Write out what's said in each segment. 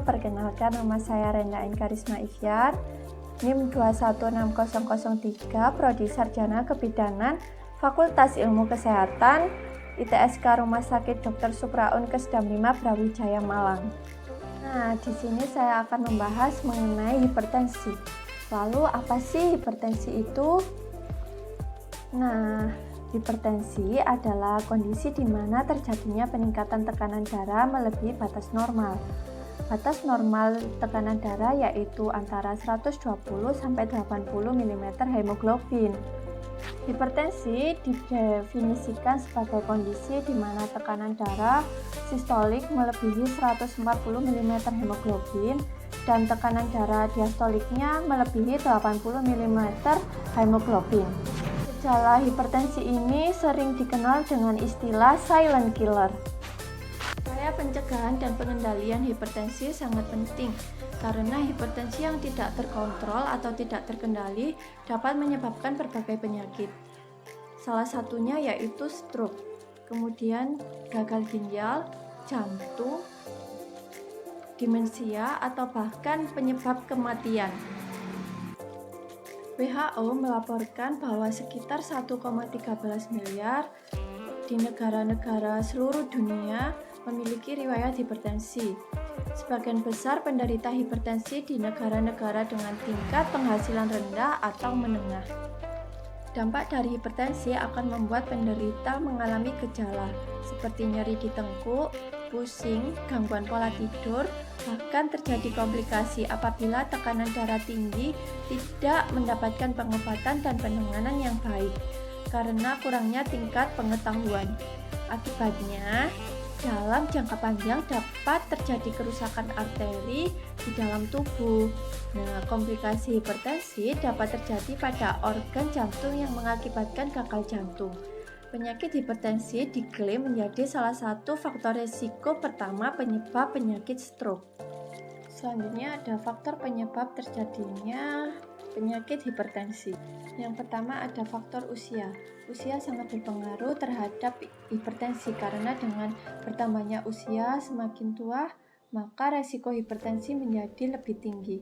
perkenalkan nama saya Renda Karisma Ivyar, NIM 216003, Prodi Sarjana Kebidanan, Fakultas Ilmu Kesehatan, ITSK Rumah Sakit Dr. Supraun Kesdam 5 Brawijaya Malang. Nah, di sini saya akan membahas mengenai hipertensi. Lalu apa sih hipertensi itu? Nah, hipertensi adalah kondisi di mana terjadinya peningkatan tekanan darah melebihi batas normal. Batas normal tekanan darah yaitu antara 120 sampai 80 mm hemoglobin. Hipertensi didefinisikan sebagai kondisi di mana tekanan darah sistolik melebihi 140 mm hemoglobin dan tekanan darah diastoliknya melebihi 80 mm hemoglobin. Gejala hipertensi ini sering dikenal dengan istilah silent killer. Upaya pencegahan dan pengendalian hipertensi sangat penting karena hipertensi yang tidak terkontrol atau tidak terkendali dapat menyebabkan berbagai penyakit. Salah satunya yaitu stroke, kemudian gagal ginjal, jantung, demensia, atau bahkan penyebab kematian. WHO melaporkan bahwa sekitar 1,13 miliar di negara-negara seluruh dunia memiliki riwayat hipertensi. Sebagian besar penderita hipertensi di negara-negara dengan tingkat penghasilan rendah atau menengah. Dampak dari hipertensi akan membuat penderita mengalami gejala seperti nyeri di tengkuk, pusing, gangguan pola tidur, bahkan terjadi komplikasi apabila tekanan darah tinggi tidak mendapatkan pengobatan dan penanganan yang baik karena kurangnya tingkat pengetahuan. Akibatnya, dalam jangka panjang dapat terjadi kerusakan arteri di dalam tubuh. Nah, komplikasi hipertensi dapat terjadi pada organ jantung yang mengakibatkan gagal jantung. Penyakit hipertensi diklaim menjadi salah satu faktor risiko pertama penyebab penyakit stroke. Selanjutnya ada faktor penyebab terjadinya penyakit hipertensi. Yang pertama ada faktor usia. Usia sangat berpengaruh terhadap hipertensi karena dengan bertambahnya usia semakin tua, maka resiko hipertensi menjadi lebih tinggi.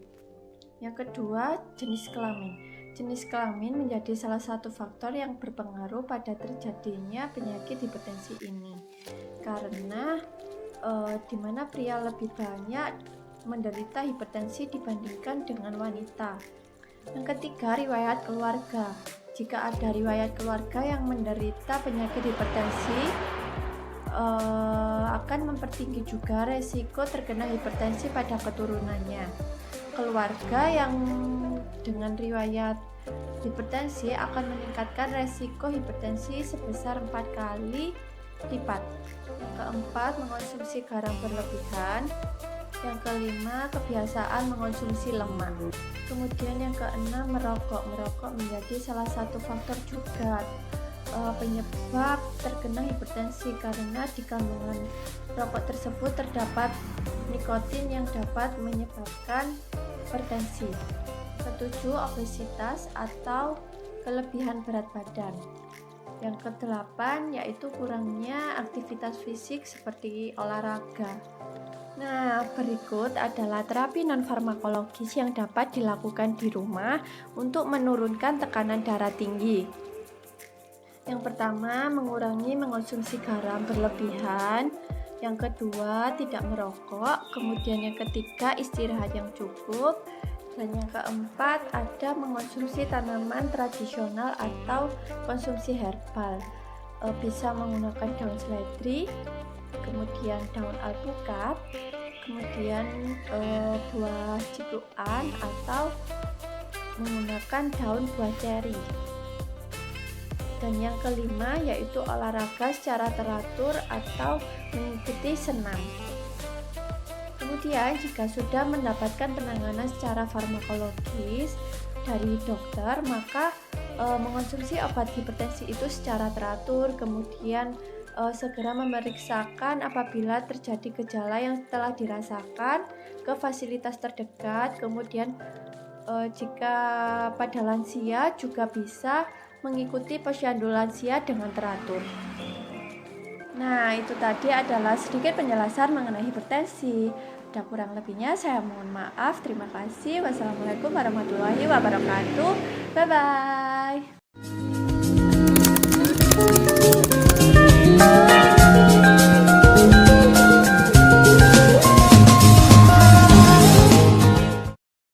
Yang kedua, jenis kelamin. Jenis kelamin menjadi salah satu faktor yang berpengaruh pada terjadinya penyakit hipertensi ini. Karena di mana pria lebih banyak menderita hipertensi dibandingkan dengan wanita. Yang ketiga, riwayat keluarga. Jika ada riwayat keluarga yang menderita penyakit hipertensi, akan mempertinggi juga resiko terkena hipertensi pada keturunannya. Keluarga yang dengan riwayat hipertensi akan meningkatkan resiko hipertensi sebesar 4 kali lipat. Yang keempat, mengonsumsi garam berlebihan. Yang kelima, kebiasaan mengonsumsi lemak. Kemudian yang keenam, merokok. Merokok menjadi salah satu faktor juga penyebab terkena hipertensi karena di kandungan rokok tersebut terdapat nikotin yang dapat menyebabkan hipertensi. Ketujuh, obesitas atau kelebihan berat badan. Yang kedelapan yaitu kurangnya aktivitas fisik seperti olahraga. Nah, berikut adalah terapi non-farmakologis yang dapat dilakukan di rumah untuk menurunkan tekanan darah tinggi. Yang pertama, mengurangi mengonsumsi garam berlebihan. Yang kedua, tidak merokok. Kemudian yang ketiga, istirahat yang cukup. Dan yang keempat, ada mengonsumsi tanaman tradisional atau konsumsi herbal. Bisa menggunakan daun seledri, kemudian daun alpukat, kemudian buah cipuan atau menggunakan daun buah ceri. Dan yang kelima yaitu olahraga secara teratur atau mengikuti senam. Kemudian jika sudah mendapatkan penanganan secara farmakologis dari dokter, maka mengonsumsi obat hipertensi itu secara teratur, kemudian segera memeriksakan apabila terjadi gejala yang telah dirasakan ke fasilitas terdekat. Kemudian jika pada lansia juga bisa mengikuti posyandu lansia dengan teratur. Nah, itu tadi adalah sedikit penjelasan mengenai hipertensi. Ada kurang lebihnya saya mohon maaf. Terima kasih. Wassalamualaikum warahmatullahi wabarakatuh. Bye bye.